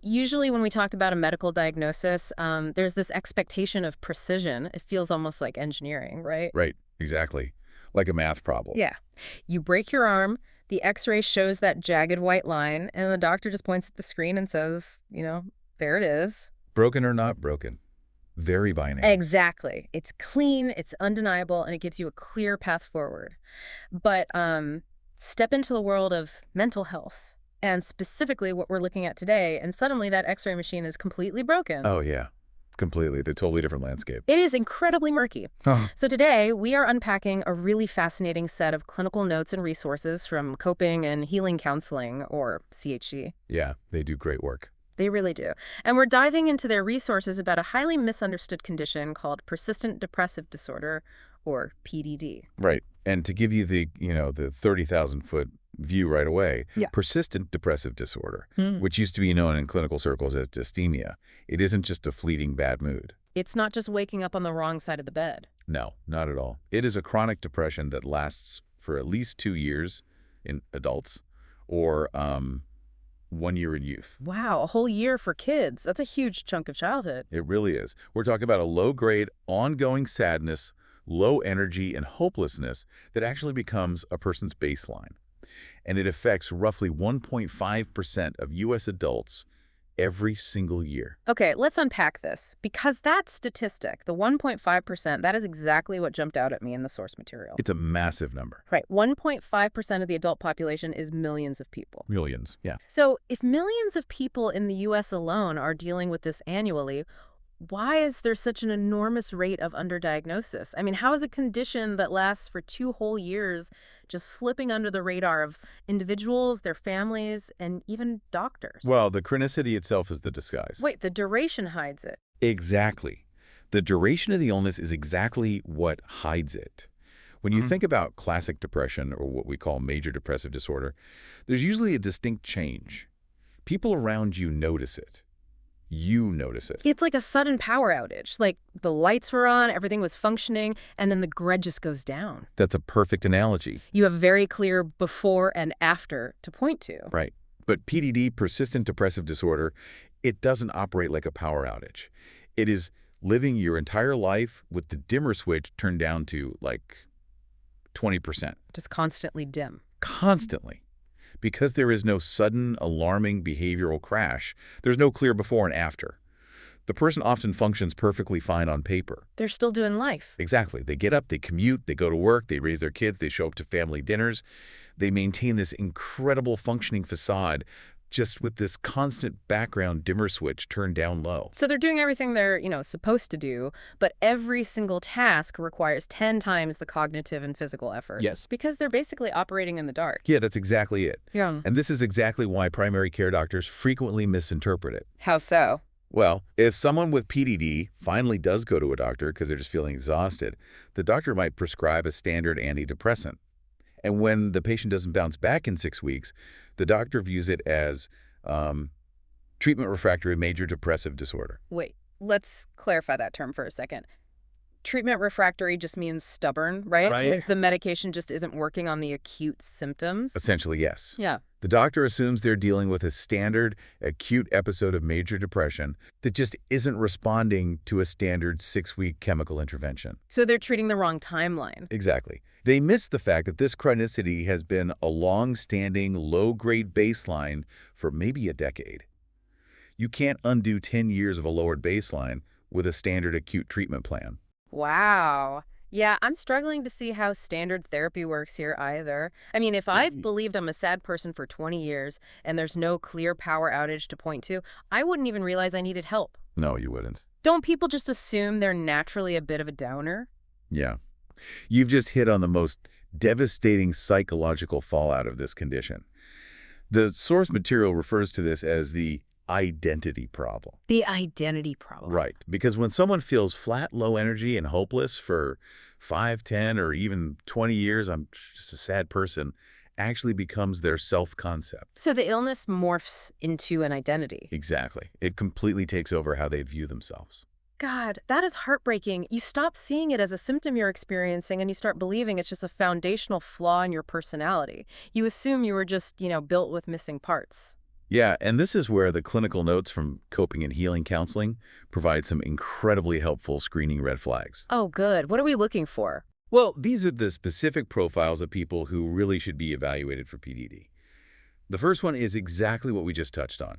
Usually when we talk about a medical diagnosis, there's this expectation of precision. It feels almost like engineering, right? Right, exactly. Like a math problem. Yeah. You break your arm, the x-ray shows that jagged white line, and the doctor just points at the screen and says, there it is. Broken or not broken. Very binary. Exactly. It's clean, it's undeniable, and it gives you a clear path forward. But step into the world of mental health, and specifically what we're looking at today, and suddenly that x-ray machine is completely broken. Oh, yeah. Completely. They're totally different landscape. It is incredibly murky. So today, we are unpacking a really fascinating set of clinical notes and resources from coping and healing counseling, or CHC. Yeah, they do great work. They really do. And we're diving into their resources about a highly misunderstood condition called Persistent Depressive Disorder, or PDD. Right. And to give you the 30,000-foot view right away, Yeah. persistent depressive disorder, which used to be known in clinical circles as dysthymia, it isn't just a fleeting bad mood. It's not just waking up on the wrong side of the bed. No, not at all. It is a chronic depression that lasts for at least 2 years in adults or 1 year in youth. Wow, a whole year for kids. That's a huge chunk of childhood. It really is. We're talking about a low-grade, ongoing sadness, low energy, and hopelessness that actually becomes a person's baseline. And it affects roughly 1.5% of U.S. adults every single year. Okay, let's unpack this. Because that statistic, the 1.5%, that is exactly what jumped out at me in the source material. It's a massive number. Right, 1.5% of the adult population is millions of people. Millions, yeah. So if millions of people in the U.S. alone are dealing with this annually, why is there such an enormous rate of underdiagnosis? I mean, how is a condition that lasts for 2 whole years just slipping under the radar of individuals, their families, and even doctors? Well, the chronicity itself is the disguise. Wait, the duration hides it. Exactly. The duration of the illness is exactly what hides it. When you think about classic depression, or what we call major depressive disorder, there's usually a distinct change. People around you notice it. You notice it. It's like a sudden power outage. Like the lights were on, everything was functioning, and then the grid just goes down. That's a perfect analogy. You have very clear before and after to point to. Right. But PDD, persistent depressive disorder, it doesn't operate like a power outage. It is living your entire life with the dimmer switch turned down to like 20%. Just constantly dim. Constantly. Because there is no sudden, alarming behavioral crash, there's no clear before and after. The person often functions perfectly fine on paper. They're still doing life. Exactly. They get up, they commute, they go to work, they raise their kids, they show up to family dinners. They maintain this incredible functioning facade just with this constant background dimmer switch turned down low. So they're doing everything they're, supposed to do, but every single task requires 10 times the cognitive and physical effort. Yes. Because they're basically operating in the dark. Yeah, that's exactly it. Yeah. And this is exactly why primary care doctors frequently misinterpret it. How so? Well, if someone with PDD finally does go to a doctor because they're just feeling exhausted, the doctor might prescribe a standard antidepressant. And when the patient doesn't bounce back in 6 weeks, the doctor views it as treatment-refractory major depressive disorder. Wait, let's clarify that term for a second. Treatment refractory just means stubborn, right? Right. The medication just isn't working on the acute symptoms. Essentially, yes. Yeah. The doctor assumes they're dealing with a standard acute episode of major depression that just isn't responding to a standard 6-week chemical intervention. So they're treating the wrong timeline. Exactly. They miss the fact that this chronicity has been a long-standing, low-grade baseline for maybe a decade. You can't undo 10 years of a lowered baseline with a standard acute treatment plan. Wow. Yeah, I'm struggling to see how standard therapy works here either. I mean, if I've believed I'm a sad person for 20 years and there's no clear power outage to point to, I wouldn't even realize I needed help. No, you wouldn't. Don't people just assume they're naturally a bit of a downer? Yeah. You've just hit on the most devastating psychological fallout of this condition. The source material refers to this as the identity problem. The identity problem. Right. Because when someone feels flat, low energy, and hopeless for 5, 10, or even 20 years, I'm just a sad person, actually becomes their self-concept. So the illness morphs into an identity. Exactly. It completely takes over how they view themselves. God, that is heartbreaking. You stop seeing it as a symptom you're experiencing and you start believing it's just a foundational flaw in your personality. You assume you were just, built with missing parts. Yeah, and this is where the clinical notes from coping and healing counseling provide some incredibly helpful screening red flags. Oh, good. What are we looking for? Well, these are the specific profiles of people who really should be evaluated for PDD. The first one is exactly what we just touched on.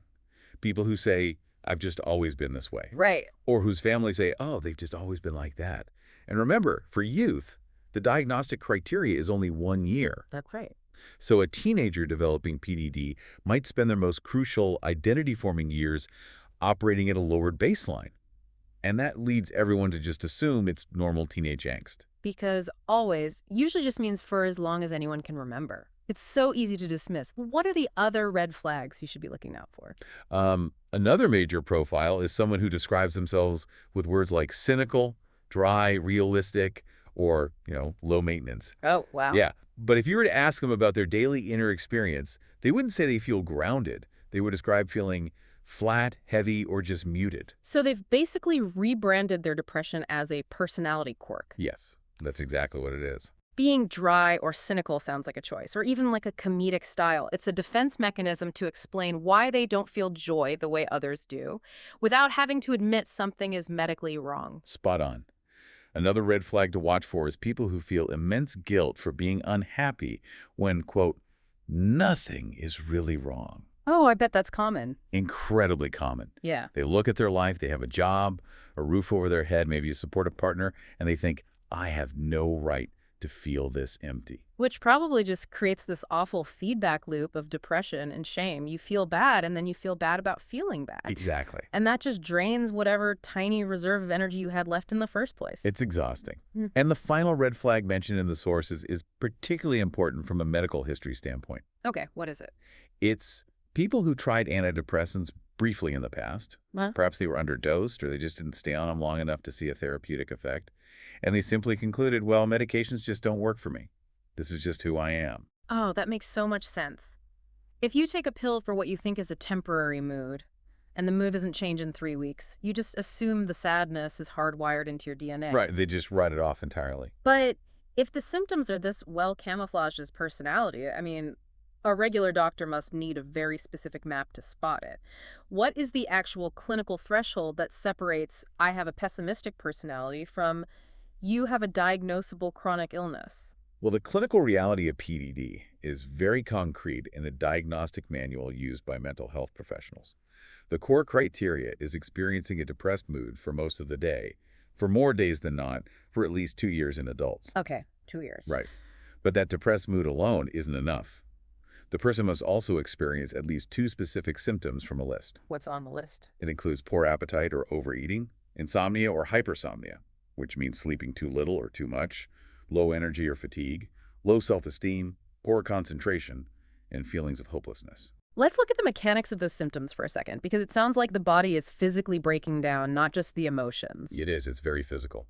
People who say, I've just always been this way. Right. Or whose families say, oh, they've just always been like that. And remember, for youth, the diagnostic criteria is only 1 year. That's right. So a teenager developing PDD might spend their most crucial identity-forming years operating at a lowered baseline. And that leads everyone to just assume it's normal teenage angst. Because always usually just means for as long as anyone can remember. It's so easy to dismiss. What are the other red flags you should be looking out for? Another major profile is someone who describes themselves with words like cynical, dry, realistic, or, low maintenance. Oh, wow. Yeah, but if you were to ask them about their daily inner experience, they wouldn't say they feel grounded. They would describe feeling flat, heavy, or just muted. So they've basically rebranded their depression as a personality quirk. Yes, that's exactly what it is. Being dry or cynical sounds like a choice, or even like a comedic style. It's a defense mechanism to explain why they don't feel joy the way others do, without having to admit something is medically wrong. Spot on. Another red flag to watch for is people who feel immense guilt for being unhappy when, quote, nothing is really wrong. Oh, I bet that's common. Incredibly common. Yeah. They look at their life, they have a job, a roof over their head, maybe a supportive partner, and they think, I have no right to feel this empty. Which probably just creates this awful feedback loop of depression and shame. You feel bad, and then you feel bad about feeling bad. Exactly. And that just drains whatever tiny reserve of energy you had left in the first place. It's exhausting. Mm. And the final red flag mentioned in the sources is particularly important from a medical history standpoint. Okay, what is it? It's people who tried antidepressants briefly in the past. Huh? Perhaps they were underdosed or they just didn't stay on them long enough to see a therapeutic effect. And they simply concluded, well, medications just don't work for me. This is just who I am. Oh, that makes so much sense. If you take a pill for what you think is a temporary mood, and the mood doesn't change in 3 weeks, you just assume the sadness is hardwired into your DNA. Right, they just write it off entirely. But if the symptoms are this well camouflaged as personality, a regular doctor must need a very specific map to spot it. What is the actual clinical threshold that separates I have a pessimistic personality from you have a diagnosable chronic illness? Well, the clinical reality of PDD is very concrete in the diagnostic manual used by mental health professionals. The core criteria is experiencing a depressed mood for most of the day, for more days than not, for at least 2 years in adults. Okay, 2 years. Right. But that depressed mood alone isn't enough. The person must also experience at least 2 specific symptoms from a list. What's on the list? It includes poor appetite or overeating, insomnia or hypersomnia, which means sleeping too little or too much, low energy or fatigue, low self-esteem, poor concentration, and feelings of hopelessness. Let's look at the mechanics of those symptoms for a second, because it sounds like the body is physically breaking down, not just the emotions. It is. It's very physical.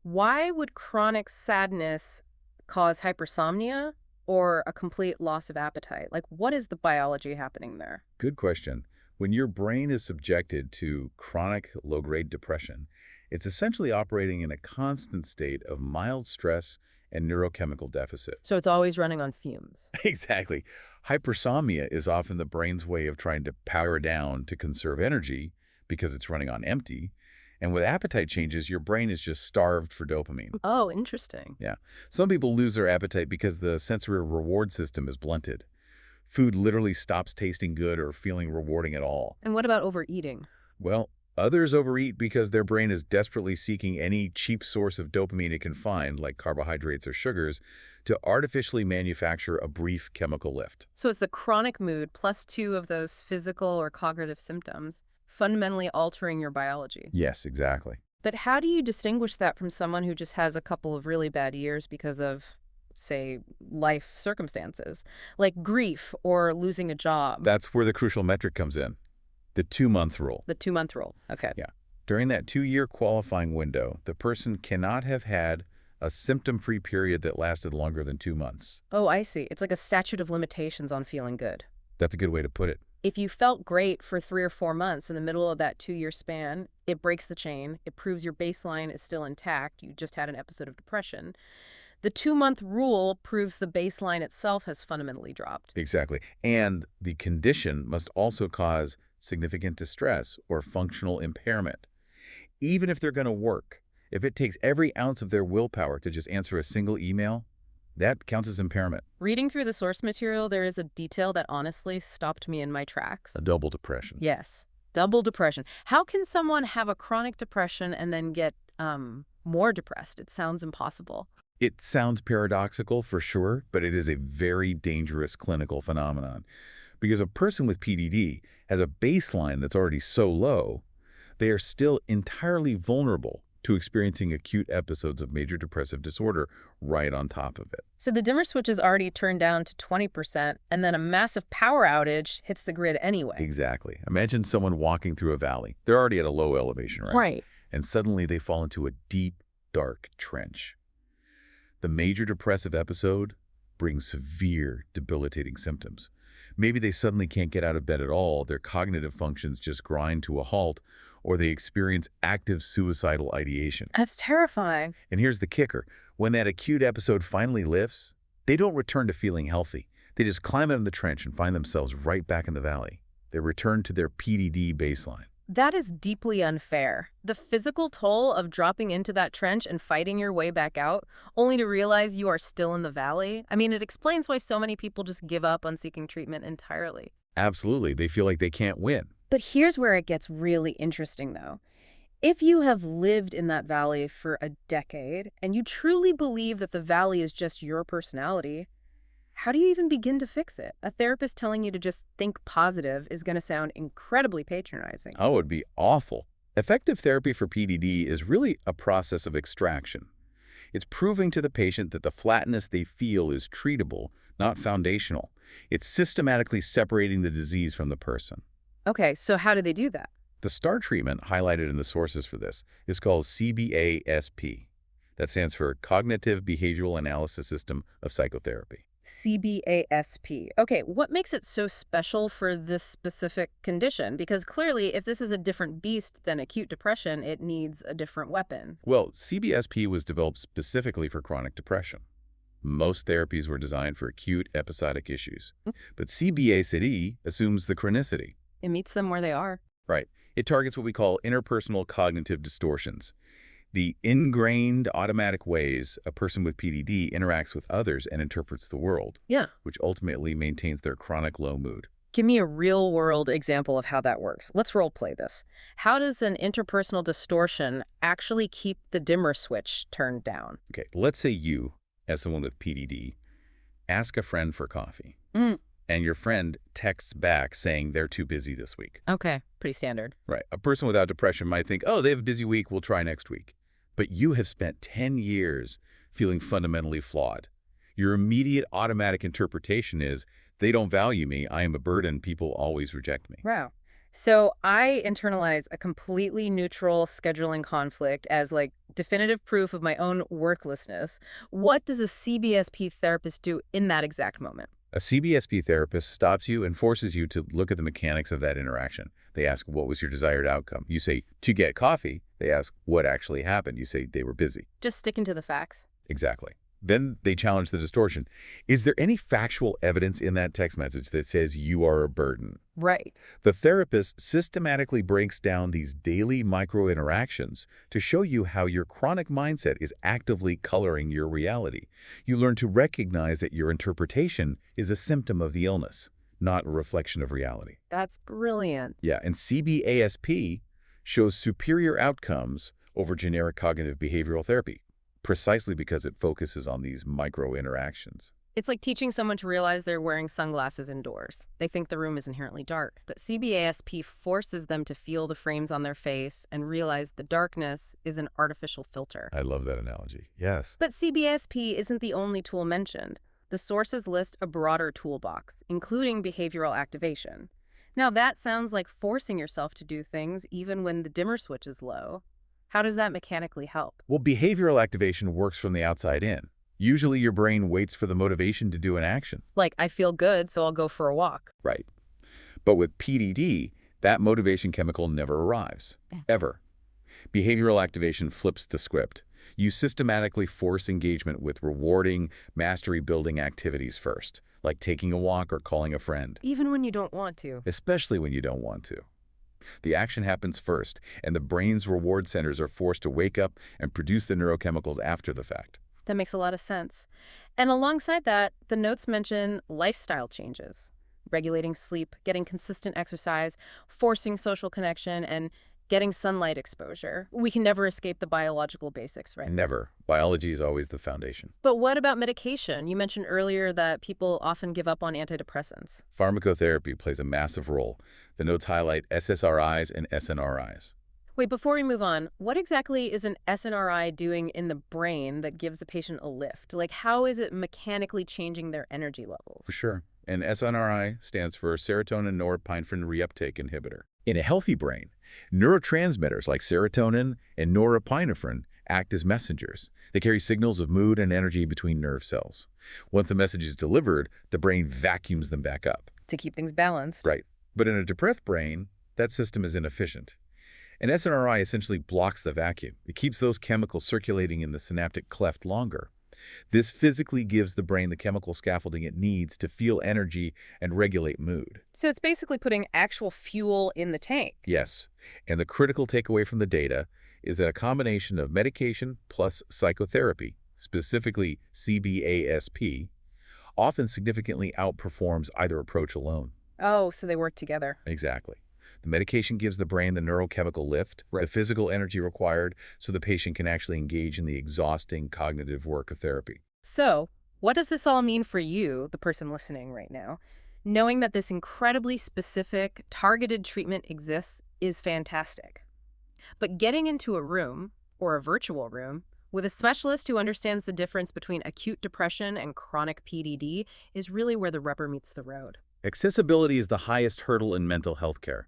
Why would chronic sadness cause hypersomnia or a complete loss of appetite? Like, what is the biology happening there? Good question. When your brain is subjected to chronic low-grade depression, it's essentially operating in a constant state of mild stress and neurochemical deficit. So it's always running on fumes. Exactly. Hypersomnia is often the brain's way of trying to power down to conserve energy because it's running on empty. And with appetite changes, your brain is just starved for dopamine. Oh, interesting. Yeah. Some people lose their appetite because the sensory reward system is blunted. Food literally stops tasting good or feeling rewarding at all. And what about overeating? Well, others overeat because their brain is desperately seeking any cheap source of dopamine it can find, like carbohydrates or sugars, to artificially manufacture a brief chemical lift. So it's the chronic mood plus 2 of those physical or cognitive symptoms fundamentally altering your biology. Yes, exactly. But how do you distinguish that from someone who just has a couple of really bad years because of, say, life circumstances, like grief or losing a job? That's where the crucial metric comes in. The 2-month rule. The 2-month rule. Okay. Yeah. During that 2-year qualifying window, the person cannot have had a symptom-free period that lasted longer than 2 months. Oh, I see. It's like a statute of limitations on feeling good. That's a good way to put it. If you felt great for 3 or 4 months in the middle of that 2-year span, it breaks the chain. It proves your baseline is still intact. You just had an episode of depression. The 2-month rule proves the baseline itself has fundamentally dropped. Exactly. And the condition must also cause significant distress or functional impairment. Even if they're going to work, if it takes every ounce of their willpower to just answer a single email, that counts as impairment. Reading through the source material, there is a detail that honestly stopped me in my tracks. A double depression. Yes, double depression. How can someone have a chronic depression and then get more depressed? It sounds impossible. It sounds paradoxical for sure, but it is a very dangerous clinical phenomenon. Because a person with PDD has a baseline that's already so low, they are still entirely vulnerable to experiencing acute episodes of major depressive disorder right on top of it. So the dimmer switch is already turned down to 20%, and then a massive power outage hits the grid anyway. Exactly. Imagine someone walking through a valley. They're already at a low elevation, right? Right. And suddenly they fall into a deep, dark trench. The major depressive episode brings severe, debilitating symptoms. Maybe they suddenly can't get out of bed at all, their cognitive functions just grind to a halt, or they experience active suicidal ideation. That's terrifying. And here's the kicker. When that acute episode finally lifts, they don't return to feeling healthy. They just climb out of the trench and find themselves right back in the valley. They return to their PDD baseline. That is deeply unfair. The physical toll of dropping into that trench and fighting your way back out, only to realize you are still in the valley. I mean, it explains why so many people just give up on seeking treatment entirely. Absolutely. They feel like they can't win. But here's where it gets really interesting, though. If you have lived in that valley for a decade, and you truly believe that the valley is just your personality, how do you even begin to fix it? A therapist telling you to just think positive is going to sound incredibly patronizing. Oh, it'd be awful. Effective therapy for PDD is really a process of extraction. It's proving to the patient that the flatness they feel is treatable, not foundational. It's systematically separating the disease from the person. Okay, so how do they do that? The STAR treatment, highlighted in the sources for this, is called CBASP. That stands for Cognitive Behavioral Analysis System of Psychotherapy. CBASP. Okay, what makes it so special for this specific condition? Because clearly, if this is a different beast than acute depression, it needs a different weapon. Well, CBSP was developed specifically for chronic depression. Most therapies were designed for acute episodic issues. But CBASP assumes the chronicity. It meets them where they are. Right. It targets what we call interpersonal cognitive distortions, the ingrained automatic ways a person with PDD interacts with others and interprets the world, Yeah. which ultimately maintains their chronic low mood. Give me a real-world example of how that works. Let's role-play this. How does an interpersonal distortion actually keep the dimmer switch turned down? Okay, let's say you, as someone with PDD, ask a friend for coffee, and your friend texts back saying they're too busy this week. Okay, pretty standard. Right. A person without depression might think, oh, they have a busy week, we'll try next week. But you have spent 10 years feeling fundamentally flawed. Your immediate automatic interpretation is, they don't value me, I am a burden, people always reject me. Wow. So I internalize a completely neutral scheduling conflict as like definitive proof of my own worthlessness. What does a CBSP therapist do in that exact moment? A CBSP therapist stops you and forces you to look at the mechanics of that interaction. They ask, what was your desired outcome? You say, to get coffee. They ask, what actually happened? You say, they were busy. Just sticking to the facts. Exactly. Then they challenge the distortion. Is there any factual evidence in that text message that says you are a burden? Right. The therapist systematically breaks down these daily micro-interactions to show you how your chronic mindset is actively coloring your reality. You learn to recognize that your interpretation is a symptom of the illness, not a reflection of reality. That's brilliant. Yeah, and CBASP shows superior outcomes over generic cognitive behavioral therapy, precisely because it focuses on these micro-interactions. It's like teaching someone to realize they're wearing sunglasses indoors. They think the room is inherently dark, but CBASP forces them to feel the frames on their face and realize the darkness is an artificial filter. I love that analogy. Yes. But CBSP isn't the only tool mentioned. The sources list a broader toolbox, including behavioral activation. Now that sounds like forcing yourself to do things even when the dimmer switch is low. How does that mechanically help? Well, behavioral activation works from the outside in. Usually your brain waits for the motivation to do an action. Like, I feel good, so I'll go for a walk. Right. But with PDD, that motivation chemical never arrives. Ever. Behavioral activation flips the script. You systematically force engagement with rewarding, mastery-building activities first, like taking a walk or calling a friend, Even when you don't want to. especially when you don't want to. The action happens first, and the brain's reward centers are forced to wake up and produce the neurochemicals after the fact. That makes a lot of sense. And alongside that, the notes mention lifestyle changes, regulating sleep, getting consistent exercise, forcing social connection, and getting sunlight exposure. We can never escape the biological basics, right? Never. Biology is always the foundation. But what about medication? You mentioned earlier that people often give up on antidepressants. Pharmacotherapy plays a massive role. The notes highlight SSRIs and SNRIs. Wait, before we move on, what exactly is an SNRI doing in the brain that gives a patient a lift? Like, how is it mechanically changing their energy levels? For sure. And SNRI stands for serotonin norepinephrine reuptake inhibitor. In a healthy brain, neurotransmitters like serotonin and norepinephrine act as messengers. They carry signals of mood and energy between nerve cells. Once the message is delivered, the brain vacuums them back up. To keep things balanced. Right. But in a depressed brain, that system is inefficient. An SNRI essentially blocks the vacuum. It keeps those chemicals circulating in the synaptic cleft longer. This physically gives the brain the chemical scaffolding it needs to feel energy and regulate mood. So it's basically putting actual fuel in the tank. Yes, and the critical takeaway from the data is that a combination of medication plus psychotherapy, specifically CBASP, often significantly outperforms either approach alone. Oh, so they work together. Exactly. The medication gives the brain the neurochemical lift, the physical energy required, so the patient can actually engage in the exhausting cognitive work of therapy. So, what does this all mean for you, the person listening right now? Knowing that this incredibly specific, targeted treatment exists is fantastic. But getting into a room, or a virtual room, with a specialist who understands the difference between acute depression and chronic PDD is really where the rubber meets the road. Accessibility is the highest hurdle in mental health care,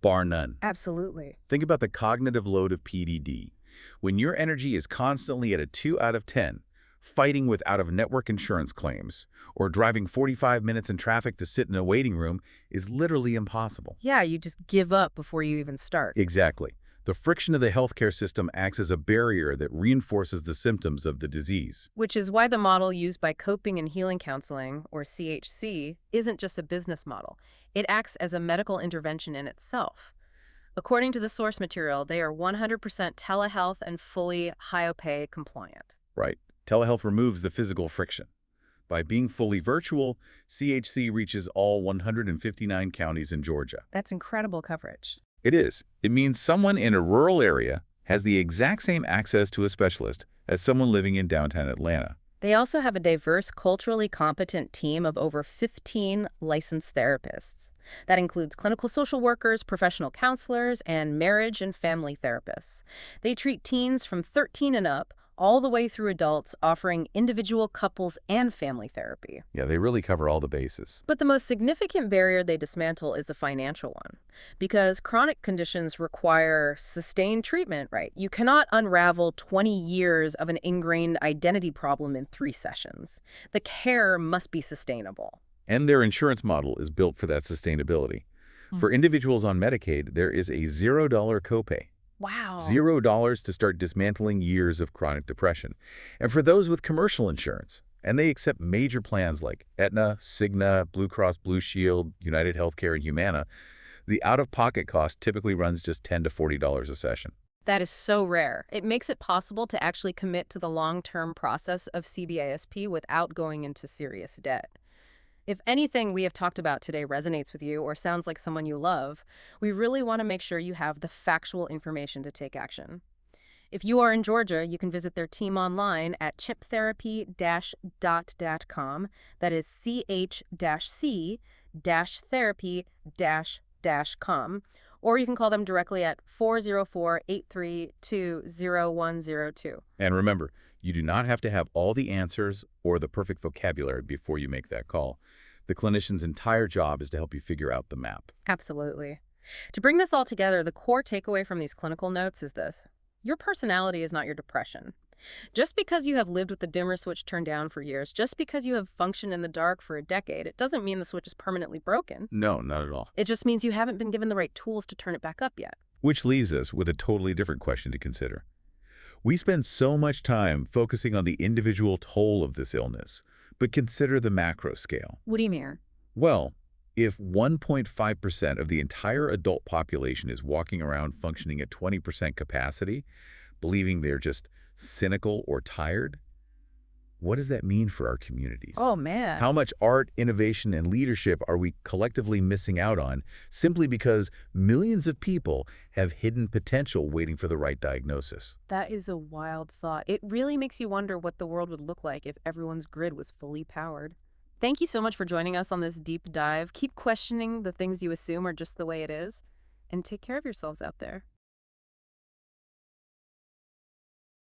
bar none. Absolutely. Think about the cognitive load of PDD. When your energy is constantly at a 2 out of 10, fighting with out-of-network insurance claims, or driving 45 minutes in traffic to sit in a waiting room is literally impossible. Yeah, you just give up before you even start. Exactly. The friction of the healthcare system acts as a barrier that reinforces the symptoms of the disease. Which is why the model used by Coping and Healing Counseling, or CHC, isn't just a business model. It acts as a medical intervention in itself. According to the source material, they are 100% telehealth and fully HIOPAY compliant. Right. Telehealth removes the physical friction. By being fully virtual, CHC reaches all 159 counties in Georgia. That's incredible coverage. It is. It means someone in a rural area has the exact same access to a specialist as someone living in downtown Atlanta. They also have a diverse, culturally competent team of over 15 licensed therapists. That includes clinical social workers, professional counselors, and marriage and family therapists. They treat teens from 13 and up, all the way through adults, offering individual, couples, and family therapy. Yeah, they really cover all the bases. But the most significant barrier they dismantle is the financial one. Because chronic conditions require sustained treatment, right? You cannot unravel 20 years of an ingrained identity problem in 3 sessions. The care must be sustainable. And their insurance model is built for that sustainability. For individuals on Medicaid, there is a $0 copay. Wow. $0 to start dismantling years of chronic depression. And for those with commercial insurance, and they accept major plans like Aetna, Cigna, Blue Cross Blue Shield, United Healthcare, and Humana, the out-of-pocket cost typically runs just $10 to $40 a session. That is so rare. It makes it possible to actually commit to the long-term process of CBASP without going into serious debt. If anything we have talked about today resonates with you or sounds like someone you love, we really want to make sure you have the factual information to take action. If you are in Georgia, you can visit their team online at chiptherapy-dot.com. That is ch-c-therapy-com. Or you can call them directly at 404-832-0102. And remember, you do not have to have all the answers or the perfect vocabulary before you make that call. The clinician's entire job is to help you figure out the map. Absolutely. To bring this all together, the core takeaway from these clinical notes is this. Your personality is not your depression. Just because you have lived with the dimmer switch turned down for years, just because you have functioned in the dark for a decade, it doesn't mean the switch is permanently broken. No, not at all. It just means you haven't been given the right tools to turn it back up yet. Which leaves us with a totally different question to consider. We spend so much time focusing on the individual toll of this illness, but consider the macro scale. What do you mean? Well, if 1.5% of the entire adult population is walking around functioning at 20% capacity, believing they're just cynical or tired, what does that mean for our communities? Oh, man. How much art, innovation, and leadership are we collectively missing out on simply because millions of people have hidden potential waiting for the right diagnosis? That is a wild thought. It really makes you wonder what the world would look like if everyone's grid was fully powered. Thank you so much for joining us on this deep dive. Keep questioning the things you assume are just the way it is, and take care of yourselves out there.